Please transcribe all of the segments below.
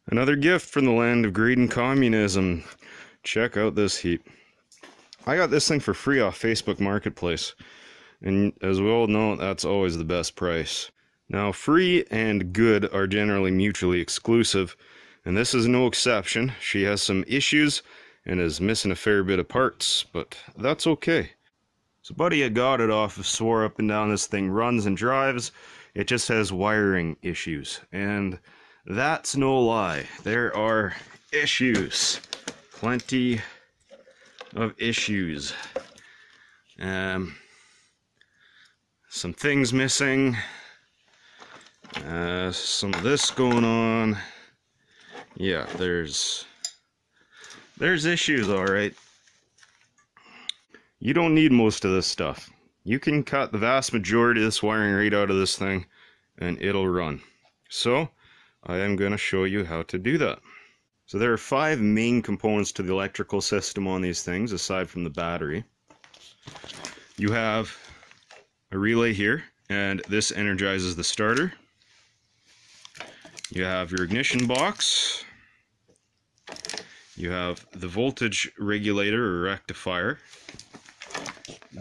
Another gift from the land of greed and communism. Check out this heap. I got this thing for free off Facebook Marketplace. And as we all know, that's always the best price. Now, free and good are generally mutually exclusive, and this is no exception. She has some issues and is missing a fair bit of parts, but that's okay. So buddy had got it off, swore up and down this thing runs and drives. It just has wiring issues, and that's no lie. There are issues. Plenty of issues. Some things missing. Some of this going on. Yeah, there's issues, alright. You don't need most of this stuff. You can cut the vast majority of this wiring right out of this thing and it'll run. So, I am going to show you how to do that. So there are 5 main components to the electrical system on these things, aside from the battery. You have a relay here, and this energizes the starter. You have your ignition box. You have the voltage regulator or rectifier.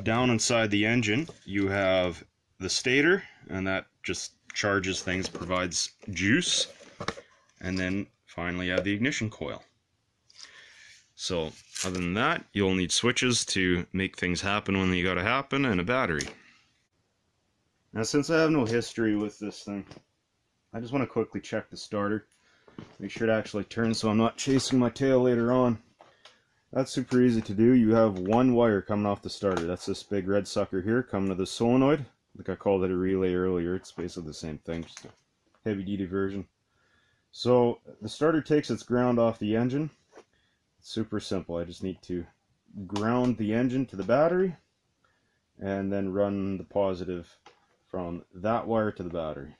Down inside the engine, you have the stator, and that just charges things, provides juice. And then finally you have the ignition coil. So other than that, you'll need switches to make things happen when they gotta happen, and a battery. Now, since I have no history with this thing, I just want to quickly check the starter. Make sure it actually turns so I'm not chasing my tail later on. That's super easy to do. You have one wire coming off the starter. That's this big red sucker here coming to the solenoid. Like I called it a relay earlier. It's basically the same thing, just a heavy duty version. So the starter takes its ground off the engine. It's super simple. I just need to ground the engine to the battery and then run the positive from that wire to the battery.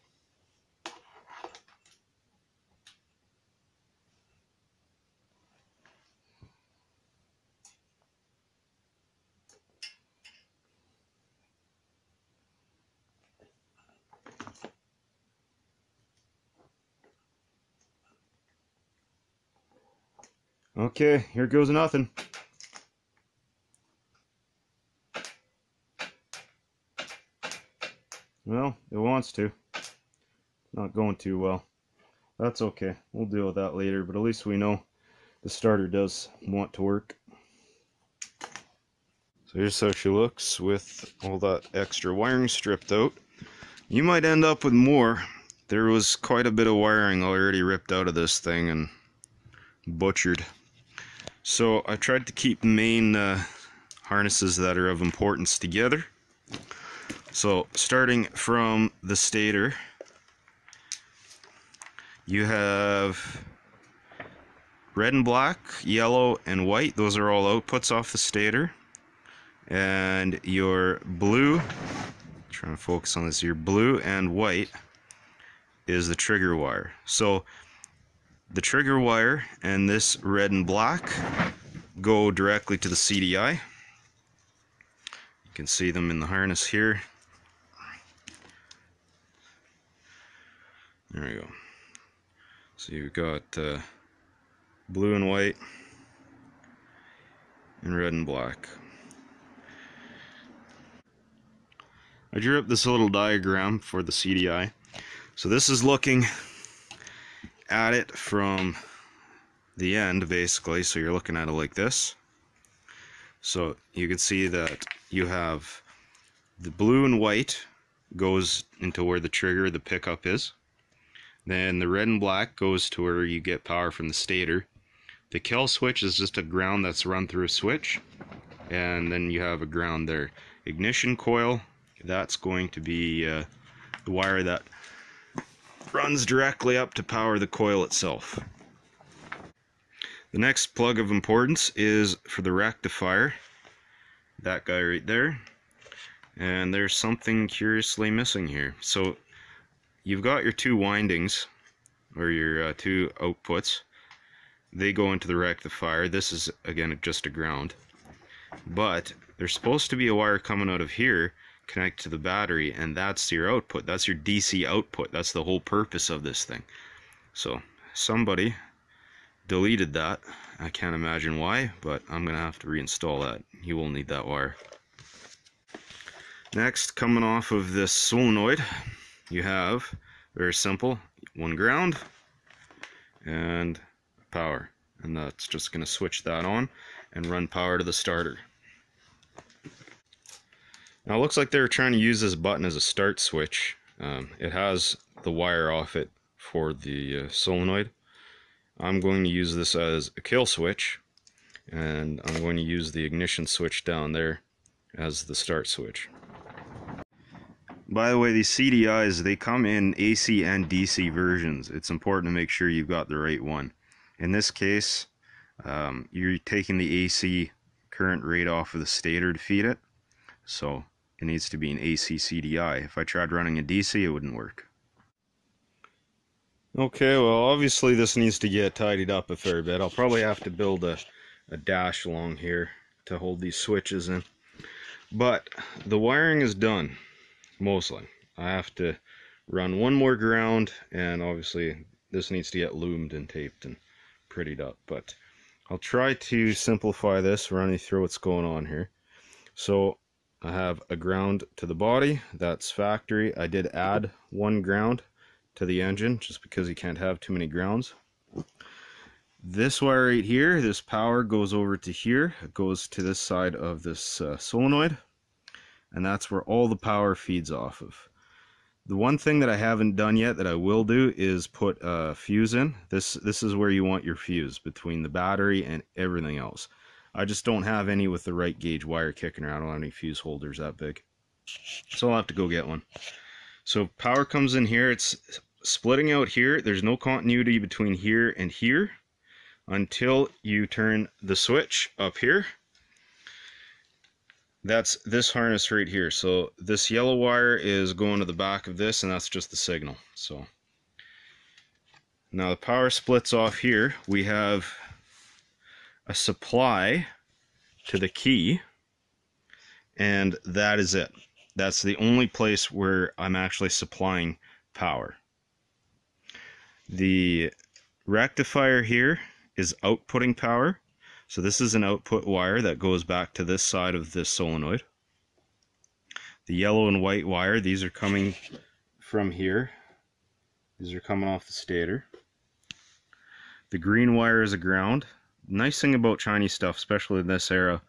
Okay, here goes nothing. Well, it wants to. Not going too well. That's okay. We'll deal with that later, but at least we know the starter does want to work. So here's how she looks with all that extra wiring stripped out. You might end up with more. There was quite a bit of wiring already ripped out of this thing and butchered. So I tried to keep the main harnesses that are of importance together. So starting from the stator, you have red and black, yellow and white. Those are all outputs off the stator. And your blue, trying to focus on this, your blue and white is the trigger wire. So the trigger wire and this red and black go directly to the CDI. You can see them in the harness here. There we go. So you've got blue and white and red and black. I drew up this little diagram for the CDI. So this is looking at it from the end, basically. So you're looking at it like this. So you can see that you have the blue and white goes into where the trigger, the pickup is. Then the red and black goes to where you get power from the stator. The kill switch is just a ground that's run through a switch, and then you have a ground there. Ignition coil, that's going to be the wire that runs directly up to power the coil itself. The next plug of importance is for the rectifier, that guy right there. And there's something curiously missing here. So you've got your 2 windings, or your 2 outputs. They go into the rectifier. This is, again, just a ground. But there's supposed to be a wire coming out of here, connect to the battery, and that's your output. That's your DC output. That's the whole purpose of this thing. So somebody deleted that. I can't imagine why, but I'm gonna have to reinstall that. You will need that wire. Next, coming off of this solenoid, you have, very simple, one ground and power, and that's just gonna switch that on and run power to the starter. Now it looks like they're trying to use this button as a start switch. It has the wire off it for the solenoid. I'm going to use this as a kill switch, and I'm going to use the ignition switch down there as the start switch. By the way, these CDIs, they come in AC and DC versions. It's important to make sure you've got the right one. In this case, you're taking the AC current rate off of the stator to feed it, so it needs to be an AC CDI. If I tried running a DC, it wouldn't work. Okay, well obviously this needs to get tidied up a fair bit. I'll probably have to build a dash along here to hold these switches in. But the wiring is done, mostly. I have to run one more ground, and obviously this needs to get loomed and taped and prettied up. But I'll try to simplify this, run you through what's going on here. So I have a ground to the body, that's factory. I did add one ground to the engine just because you can't have too many grounds. This wire right here, this power goes over to here. It goes to this side of this solenoid, and that's where all the power feeds off of. The one thing that I haven't done yet that I will do is put a fuse in. This is where you want your fuse, between the battery and everything else. I just don't have any with the right gauge wire kicking around. I don't have any fuse holders that big, so I'll have to go get one. So power comes in here, it's splitting out here. There's no continuity between here and here until you turn the switch up here. That's this harness right here. So this yellow wire is going to the back of this, and that's just the signal. So now the power splits off here. We have a supply to the key, and that is it. That's the only place where I'm actually supplying power. The rectifier here is outputting power. So this is an output wire that goes back to this side of this solenoid. The yellow and white wire, these are coming from here. These are coming off the stator. The green wire is a ground. Nice thing about Chinese stuff, especially in this era,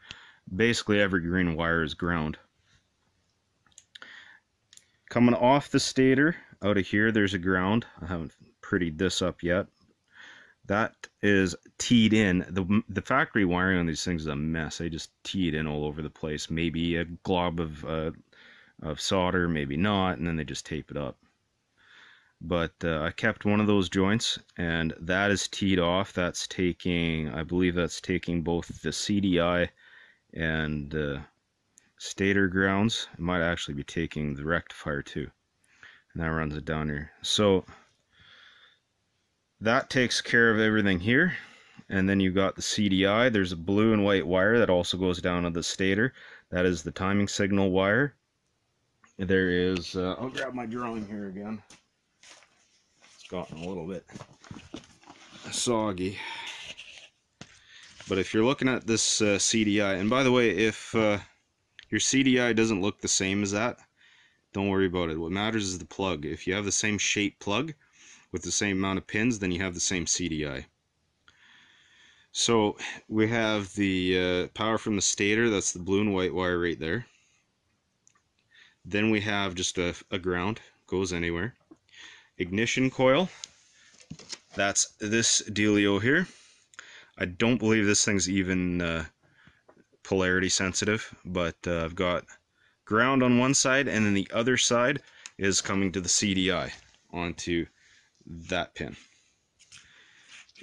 basically every green wire is ground. Coming off the stator, out of here, there's a ground. I haven't prettied this up yet. That is teed in. The factory wiring on these things is a mess. They just tee it in all over the place. Maybe a glob of solder, maybe not, and then they just tape it up. But I kept one of those joints, and that is teed off. That's taking, I believe that's taking both the CDI and stator grounds. It might actually be taking the rectifier too. And that runs it down here. So that takes care of everything here. And then you've got the CDI. There's a blue and white wire that also goes down to the stator. That is the timing signal wire. There is, I'll grab my drawing here again. It's gotten a little bit soggy. But if you're looking at this CDI, and by the way, if your CDI doesn't look the same as that, don't worry about it. What matters is the plug. If you have the same shape plug with the same amount of pins, then you have the same CDI. So we have the power from the stator. That's the blue and white wire right there. Then we have just a ground, goes anywhere. Ignition coil, that's this dealio here. I don't believe this thing's even polarity sensitive, but I've got ground on one side, and then the other side is coming to the CDI onto that pin.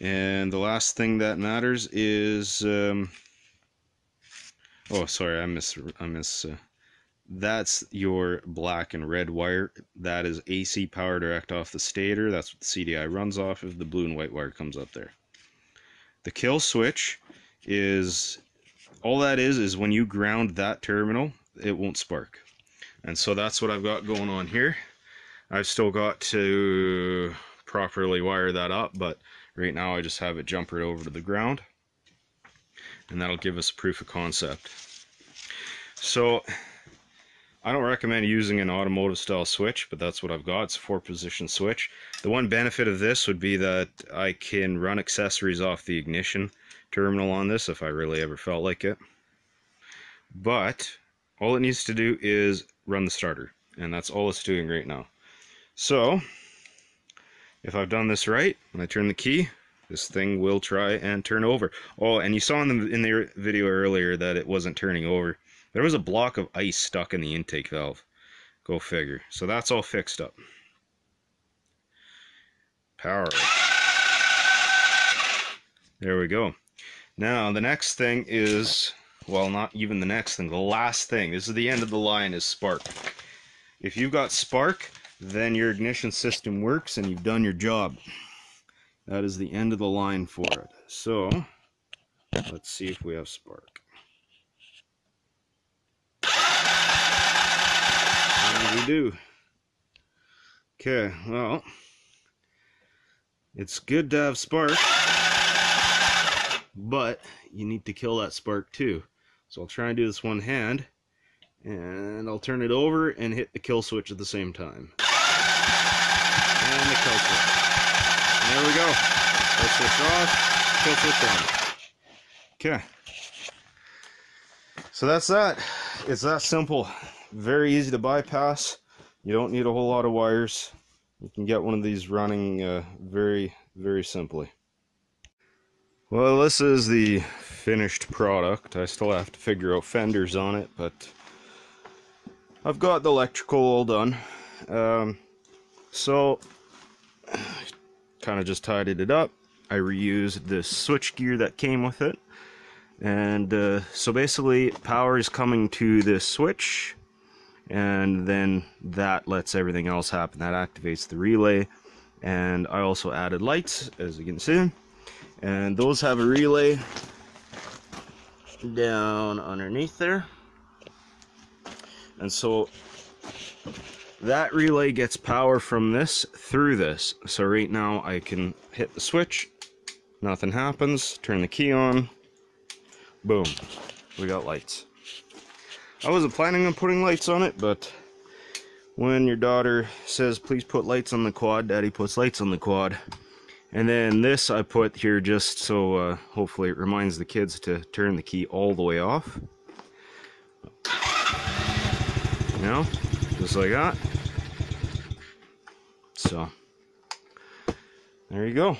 And the last thing that matters is oh, sorry, I miss that's your black and red wire. That is AC power direct off the stator. That's what the CDI runs off of. The blue and white wire comes up there. The kill switch is, all that is when you ground that terminal, it won't spark. And so that's what I've got going on here. I've still got to properly wire that up, but right now I just have it jump right over to the ground, and that'll give us proof of concept. So I don't recommend using an automotive style switch, but that's what I've got. It's a 4-position switch. The one benefit of this would be that I can run accessories off the ignition terminal on this if I really ever felt like it. But all it needs to do is run the starter, and that's all it's doing right now. So if I've done this right, when I turn the key, this thing will try and turn over. Oh, and you saw in the video earlier that it wasn't turning over. There was a block of ice stuck in the intake valve. Go figure. So that's all fixed up. Power. There we go. Now the next thing is, well, not even the next thing, the last thing. This is the end of the line, is spark. If you've got spark, then your ignition system works and you've done your job. That is the end of the line for it. So let's see if we have spark. We do. Okay, well, it's good to have spark, but you need to kill that spark too. So I'll try and do this one hand, and I'll turn it over and hit the kill switch at the same time. And the kill switch. And there we go. Kill switch off, kill switch on. Okay. So that's that. It's that simple. Very easy to bypass. You don't need a whole lot of wires. You can get one of these running very, very simply. Well, this is the finished product. I still have to figure out fenders on it, but I've got the electrical all done. So kind of just tidied it up. I reused the switch gear that came with it, and so basically power is coming to this switch, and then that lets everything else happen. That activates the relay. And I also added lights, as you can see, and those have a relay down underneath there, and so that relay gets power from this through this. So right now I can hit the switch, nothing happens, turn the key on, boom, we got lights. I wasn't planning on putting lights on it, but when your daughter says, please put lights on the quad, Daddy puts lights on the quad. And then this I put here just so hopefully it reminds the kids to turn the key all the way off. You know, just like that. So, there you go.